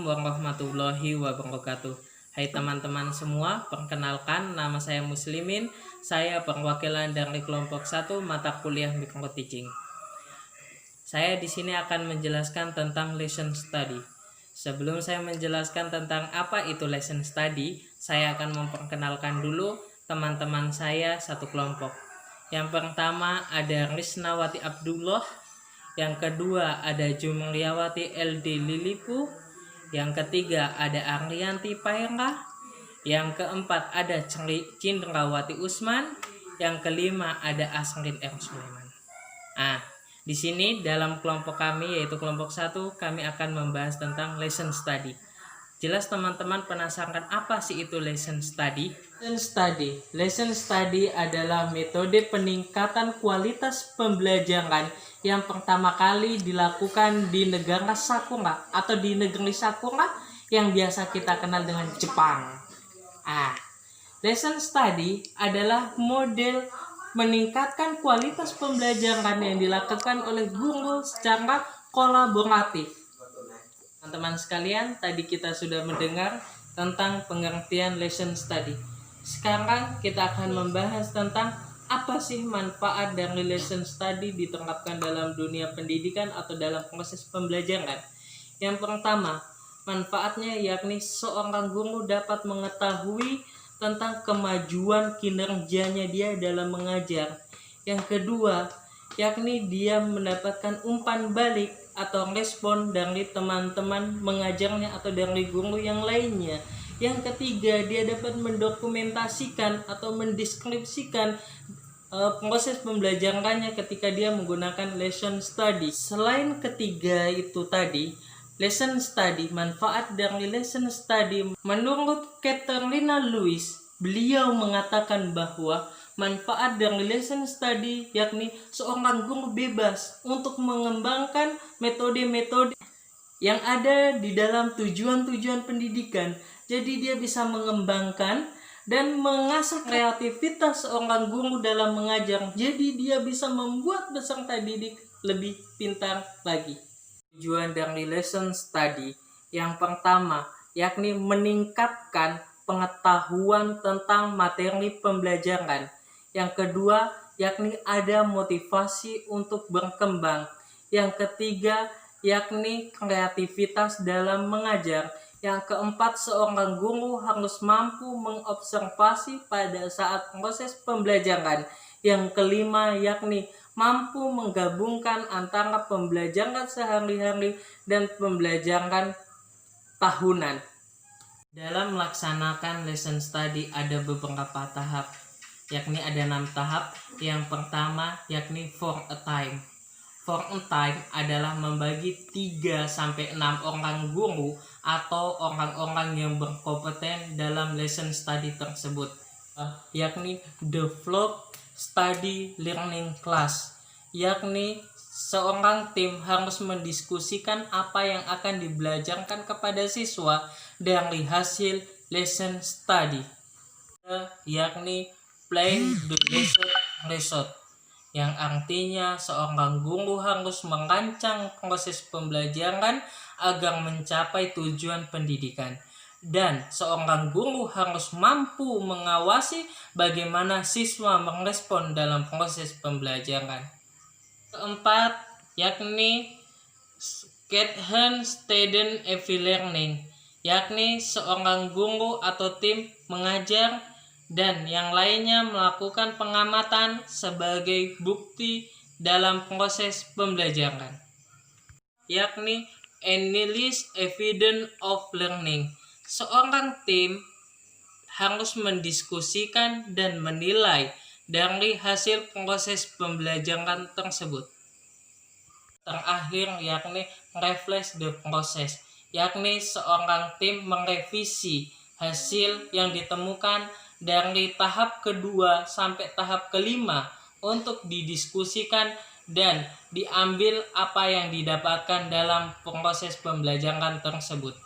Assalamualaikum warahmatullahi wabarakatuh. Hai teman-teman semua, perkenalkan nama saya Muslimin. Saya perwakilan dari kelompok 1 mata kuliah Micro Teaching. Saya di sini akan menjelaskan tentang lesson study. Sebelum saya menjelaskan tentang apa itu lesson study, saya akan memperkenalkan dulu teman-teman saya satu kelompok. Yang pertama ada Risnawati Abdullah, yang kedua ada Jumriyawati LD Lilipu, yang ketiga ada Arianti Paira, yang keempat ada Cindrawati Usman, yang kelima ada Asrin R. Sulaiman. Di sini dalam kelompok kami yaitu kelompok 1 kami akan membahas tentang lesson study. Jelas teman-teman penasaran apa sih itu lesson study? Lesson study adalah metode peningkatan kualitas pembelajaran yang pertama kali dilakukan di negara Sakura atau di negeri Sakura yang biasa kita kenal dengan Jepang. Lesson study adalah model meningkatkan kualitas pembelajaran yang dilakukan oleh guru secara kolaboratif. Teman-teman sekalian, tadi kita sudah mendengar tentang pengertian lesson study. Sekarang kita akan membahas tentang apa sih manfaat dari lesson study diterapkan dalam dunia pendidikan atau dalam proses pembelajaran. Yang pertama, manfaatnya yakni seorang guru dapat mengetahui tentang kemajuan kinerjanya dia dalam mengajar. Yang kedua, yakni dia mendapatkan umpan balik atau respon dari teman-teman mengajarnya atau dari guru yang lainnya. Yang ketiga, dia dapat mendokumentasikan atau mendeskripsikan proses pembelajarannya ketika dia menggunakan lesson study. Selain ketiga itu tadi, lesson study, manfaat dari lesson study menurut Katerina Lewis, beliau mengatakan bahwa manfaat dari lesson study yakni seorang guru bebas untuk mengembangkan metode-metode yang ada di dalam tujuan-tujuan pendidikan. Jadi dia bisa mengembangkan dan mengasah kreativitas seorang guru dalam mengajar. Jadi dia bisa membuat peserta didik lebih pintar lagi. Tujuan dari lesson study yang pertama yakni meningkatkan pengetahuan tentang materi pembelajaran. Yang kedua yakni ada motivasi untuk berkembang. Yang ketiga yakni kreativitas dalam mengajar. Yang keempat, seorang guru harus mampu mengobservasi pada saat proses pembelajaran. Yang kelima yakni mampu menggabungkan antara pembelajaran sehari-hari dan pembelajaran tahunan. Dalam melaksanakan lesson study ada beberapa tahap, yakni ada 6 tahap. Yang pertama yakni for a time. For a time adalah membagi 3-6 orang guru atau orang-orang yang berkompeten dalam lesson study tersebut, yakni develop study learning class, yakni seorang tim harus mendiskusikan apa yang akan dibelajarkan kepada siswa dari hasil lesson study, yakni plan the lesson result, yang artinya seorang guru harus merancang proses pembelajaran agar mencapai tujuan pendidikan. Dan seorang guru harus mampu mengawasi bagaimana siswa merespon dalam proses pembelajaran. Keempat, yakni Get-hand student learning, yakni seorang guru atau tim mengajar dan yang lainnya melakukan pengamatan sebagai bukti dalam proses pembelajaran, yakni analysis evidence of learning. Seorang tim harus mendiskusikan dan menilai dari hasil proses pembelajaran tersebut. Terakhir yakni refresh the process, yakni seorang tim merevisi hasil yang ditemukan dari tahap kedua sampai tahap kelima untuk didiskusikan dan diambil apa yang didapatkan dalam proses pembelajaran tersebut.